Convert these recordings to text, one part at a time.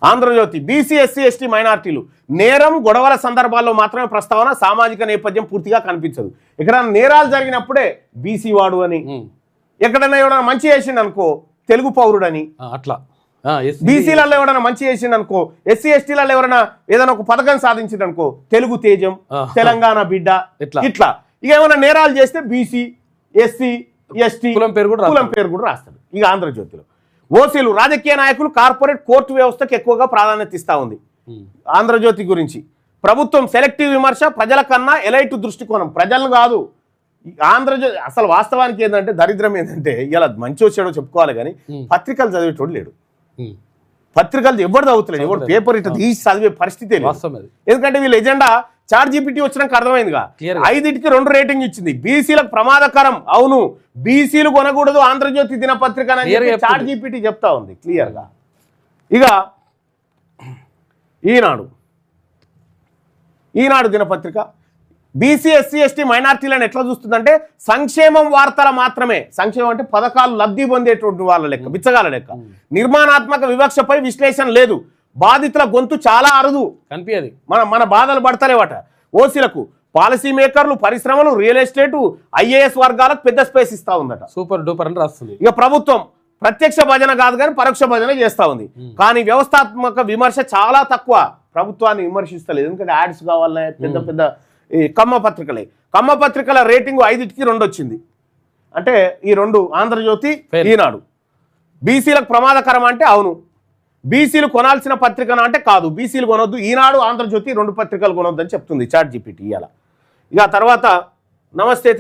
Andhra Jyothi BC SC ST మైనార్టీలు నేరం గొడవల సందర్భాల్లో మాత్రమే ప్రస్తావన, సామాజిక నేపథ్యం పూర్తిగా కనిపించదు. ఇక్కడ నేరాలు జరిగినప్పుడే బీసీ వాడు అని, ఎక్కడైనా ఎవరైనా మంచి చేసిండు అనుకో తెలుగు పౌరుడని, అట్లా బీసీలలో ఎవరైనా మంచి చేసిండు అనుకో, ఎస్సీ ఎస్టీలలో ఎవరైనా ఏదైనా ఒక పథకం సాధించిండు అనుకో తెలుగు తేజం, తెలంగాణ బిడ్డ, ఇట్లా ఇక ఏమైనా నేరాలు చేస్తే బీసీ ఎస్సీ ఎస్టీ కులం పేరు కూడా రాస్తాడు. ఇక ఆంధ్రజ్యోతిలో ఓసీలు రాజకీయ నాయకులు కార్పొరేట్ కోర్టు వ్యవస్థకు ఎక్కువగా ప్రాధాన్యత ఇస్తా ఉంది. ఆంధ్రజ్యోతి గురించి ప్రభుత్వం సెలెక్టివ్ విమర్శ, ప్రజల కన్నా ఎలైట్ దృష్టికోణం, ప్రజలను కాదు. ఆంధ్రజ్యోతి అసలు వాస్తవానికి ఏంటంటే దరిద్రం ఏంటంటే ఇలా మంచి వచ్చాడో చెప్పుకోవాలి కానీ పత్రికలు చదివేటోడు లేడు. పత్రికలు ఎవరు చదువుతలేదు, ఎవరు పేపర్ ఇట్లా తీసి చదివే పరిస్థితి లేదు. ఎందుకంటే వీళ్ళ ఎజెండా చాట్ జీపీటీ వచ్చినాక అర్థమైందిగా, 5కి 2 రేటింగ్ ఇచ్చింది. బీసీలకు ప్రమాదకరం, అవును బీసీలు కొనకూడదు ఆంధ్రజ్యోతి దినపత్రిక చాట్ జీపీటీ చెప్తా ఉంది క్లియర్ గా. ఇక ఈనాడు దినపత్రిక బీసీ ఎస్సీ ఎస్టీ మైనార్టీలను ఎట్లా చూస్తుందంటే సంక్షేమం వార్తల మాత్రమే, సంక్షేమం అంటే పథకాలు లబ్ధి పొందేటువంటి వాళ్ళ లెక్క, బిచ్చగాల లెక్క. నిర్మాణాత్మక వివక్షపై విశ్లేషణ లేదు, బాధితుల గొంతు చాలా అరుదు కనిపించదు, మన బాధలు పడతలేవట. ఓసీలకు పాలసీ మేకర్లు, పరిశ్రమలు, రియల్ ఎస్టేట్, ఐఏఎస్ వర్గాలకు పెద్ద స్పేస్ ఇస్తా ఉందట. సూపర్ డూపర్ అని రాస్తుంది. ఇక ప్రభుత్వం ప్రత్యక్ష భజన కాదు కానీ పరోక్ష భజన చేస్తా ఉంది. కానీ వ్యవస్థాత్మక విమర్శ చాలా తక్కువ, ప్రభుత్వాన్ని విమర్శిస్తలేదు. ఎందుకంటే యాడ్స్ కావాలనే పెద్ద పెద్ద కమ్మ పత్రికల రేటింగ్ 5కి 2 వచ్చింది. అంటే ఈ 2 ఆంధ్రజ్యోతి ఈనాడు. బీసీలకు ప్రమాదకరం అంటే అవును, బీసీలు కొనాల్సిన పత్రికన అంటే కాదు, బీసీలు కొనొద్దు. ఈనాడు ఆంధ్రజ్యోతి 2 పత్రికలు కొనొద్దు అని చెప్తుంది చాట్ జీపీటీ ఇవాళ. ఇక తర్వాత నమస్తే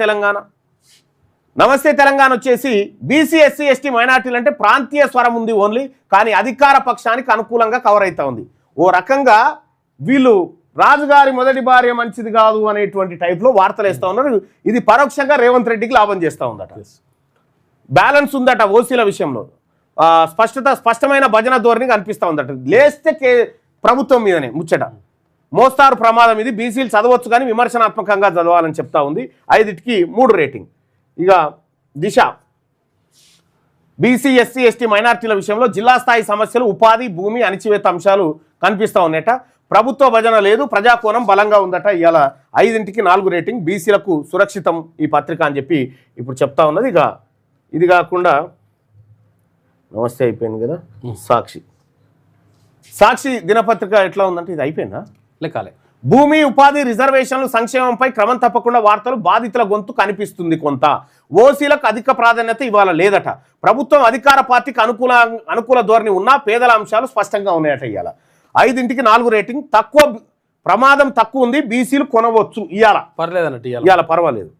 తెలంగాణ వచ్చేసి బీసీ ఎస్సీ ఎస్టీ మైనార్టీలు అంటే ప్రాంతీయ స్వరం ఉంది ఓన్లీ, కానీ అధికార పక్షానికి అనుకూలంగా కవర్ అవుతా ఉంది. ఓ రకంగా వీళ్ళు రాజుగారి మొదటి భార్య మంచిది కాదు అనేటువంటి టైప్లో వార్తలు వేస్తూ ఉన్నారు. ఇది పరోక్షంగా రేవంత్ రెడ్డికి లాభం చేస్తూ ఉందట. బ్యాలెన్స్ ఉందట ఓసీల విషయంలో, స్పష్టమైన భజన ధోరణి కనిపిస్తూ ఉందట. లేస్తే ప్రభుత్వం మీదనే ముచ్చట, మోస్తారు ప్రమాదం ఇది, బీసీలు చదవచ్చు కానీ విమర్శనాత్మకంగా చదవాలని చెప్తా ఉంది. 5కి 3 రేటింగ్. ఇక దిశ బీసీ ఎస్సీ ఎస్టీ మైనార్టీల విషయంలో జిల్లా స్థాయి సమస్యలు, ఉపాధి, భూమి, అణిచివేత అంశాలు కనిపిస్తూ ఉన్నాయట. ప్రభుత్వ భజన లేదు, ప్రజాకోణం బలంగా ఉందట. ఇవాళ 5కి 4 రేటింగ్. బీసీలకు సురక్షితం ఈ పత్రిక అని చెప్పి ఇప్పుడు చెప్తా ఉన్నది. ఇక ఇది కాకుండా నమస్తే అయిపోయింది కదా, సాక్షి దినపత్రిక ఎట్లా ఉందంటే ఇది అయిపోయిందా లెక్కాలే. భూమి, ఉపాధి, రిజర్వేషన్లు, సంక్షేమంపై క్రమం తప్పకుండా వార్తలు, బాధితుల గొంతు కనిపిస్తుంది కొంత. ఓసీలకు అధిక ప్రాధాన్యత ఇవాళ లేదట. ప్రభుత్వం అధికార పార్టీకి అనుకూల ధోరణి ఉన్నా పేదల అంశాలు స్పష్టంగా ఉన్నాయట. ఇవాళ 5కి 4 రేటింగ్. ప్రమాదం తక్కువ ఉంది, బీసీలు కొనవచ్చు ఇవాళ పర్లేదన్నట్టు, ఇవాళ పర్వాలేదు.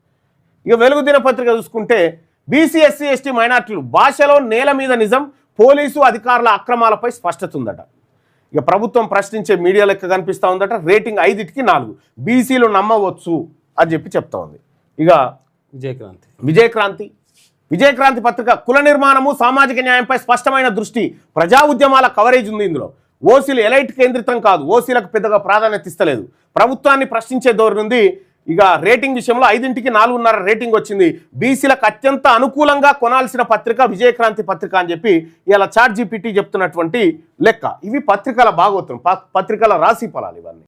ఇక వెలుగు దినపత్రిక చూసుకుంటే బీసీ ఎస్సీ ఎస్టీ మైనార్టీలు భాషలో నేల మీద నిజం, పోలీసు అధికారుల అక్రమాలపై స్పష్టత ఉందట. ఇక ప్రభుత్వం ప్రశ్నించే మీడియా లెక్క కనిపిస్తూ ఉందట. రేటింగ్ 5కి 4. బీసీలు నమ్మవచ్చు అని చెప్పి చెప్తా ఉంది. ఇక విజయక్రాంతి పత్రిక కుల నిర్మాణము, సామాజిక న్యాయంపై స్పష్టమైన దృష్టి, ప్రజా ఉద్యమాల కవరేజ్ ఉంది ఇందులో. ఓసీలు ఎలైట్ కేంద్రితం కాదు, ఓసీలకు పెద్దగా ప్రాధాన్యత ఇస్తలేదు, ప్రభుత్వాన్ని ప్రశ్నించే ధోరణి ఉంది. ఇక రేటింగ్ విషయంలో 5కి 4.5 రేటింగ్ వచ్చింది. బీసీలకు అత్యంత అనుకూలంగా కొనాల్సిన పత్రిక విజయక్రాంతి పత్రిక అని చెప్పి ఇలా చాట్ జీపీటీ చెప్తున్నటువంటి లెక్క. ఇవి పత్రికల భాగవతం, పత్రికల రాశి ఫలాలు ఇవన్నీ.